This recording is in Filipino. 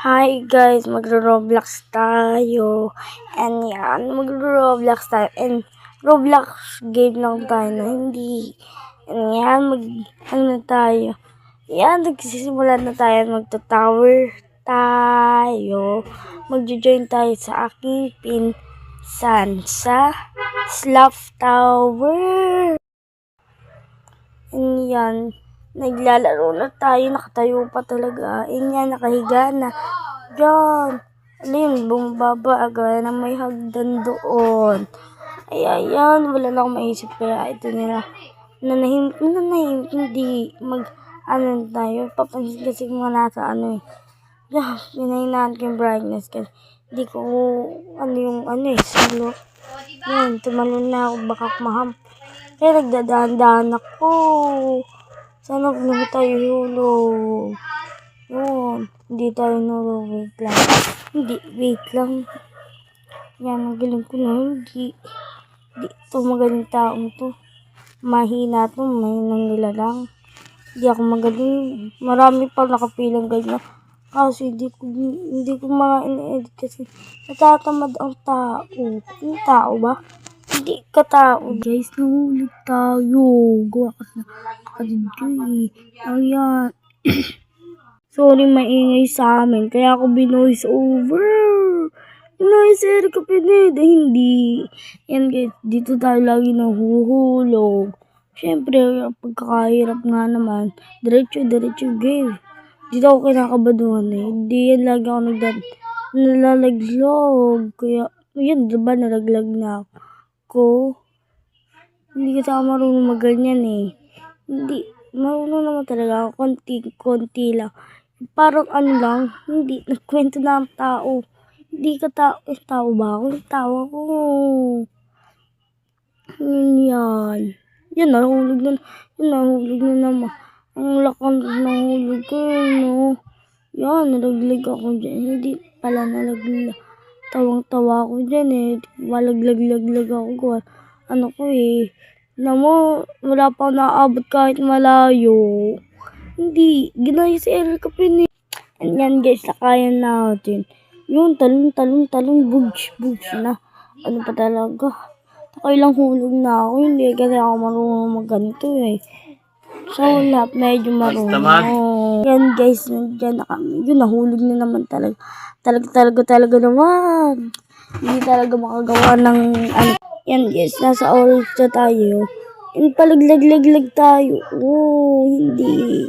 Hi guys, magro-Roblox tayo. And yan, magro-Roblox tayo. And Roblox game lang tayo na hindi. And yan, ano tayo. Yan, nagsisimula na tayo. Magta-tower tayo. Magjo-join tayo sa aking pinsan sa Slough Tower. And yan, naglalaro na tayo, nakatayo pa talaga. Yan, nakahiga na. Yan. Alam, bumababa agad na may hagdan doon. Ayan, wala na akong maisip. Kaya ito nila. Nanahimik, hindi tayo. Papansin kasi mga nasa Yan, pinahinaan ko yung brightness. Kasi hindi ko, silo. Yan, tumalon na ako, baka kumaham. Kaya nagdadaan-daan ako. Sana kung tayo hulog. Yun. Hindi tayo nulog. Wait lang. Yan, magaling ko na. Hindi ito magaling taong to. Mahina to. Mahinang nila lang. Hindi ako magaling. Marami pa nakapilang ganyan. Kasi hindi ko mga in-edit kasi natatamad ang tao. Yung tao ba? Hindi ka tao. Guys, nahulog tayo. Gawa kasi ayan. Sorry, maingay sa amin. Kaya ako binoise over. Binoise Erica Pineda. Hindi. Yan guys, dito tayo lagi nahuhulog. Siyempre, pagkakahirap nga naman. Diretso game. Dito ako kinakabaduhan eh. Hindi yan lagi ako nalalaglag. Kaya, yan, diba nalaglag na ako. Hindi kasi ako marunong maganyan eh. Hindi, marunong naman talaga ako. Konti lang. Parang lang, hindi, nagkwento na ang tao. Hindi ka tao, tao ba ako? Tao ako. Yan. Yan, nahulog na naman. Ang lakang nahulog ko, no? Yan, nalaglag ako dyan. Hindi pala nalaglag. Tawang-tawa ako dyan eh. Malaglag ako. Ano ko eh. Wala pa naabot kahit malayo. Hindi, ginaya si Erica Pineda. And yan guys, nakayan natin. Yun, talong, bugs na. Ano pa talaga? Nakailang hulog na ako. Hindi kasi ako marunong magganito eh. So, lahat medyo marunong. Yan guys, nandiyan na kami. Yun, nahulog na naman talaga. Talaga naman. Hindi talaga makagawa ng Yan guys, nasa oras na tayo. And palaglag tayo. Oh, hindi.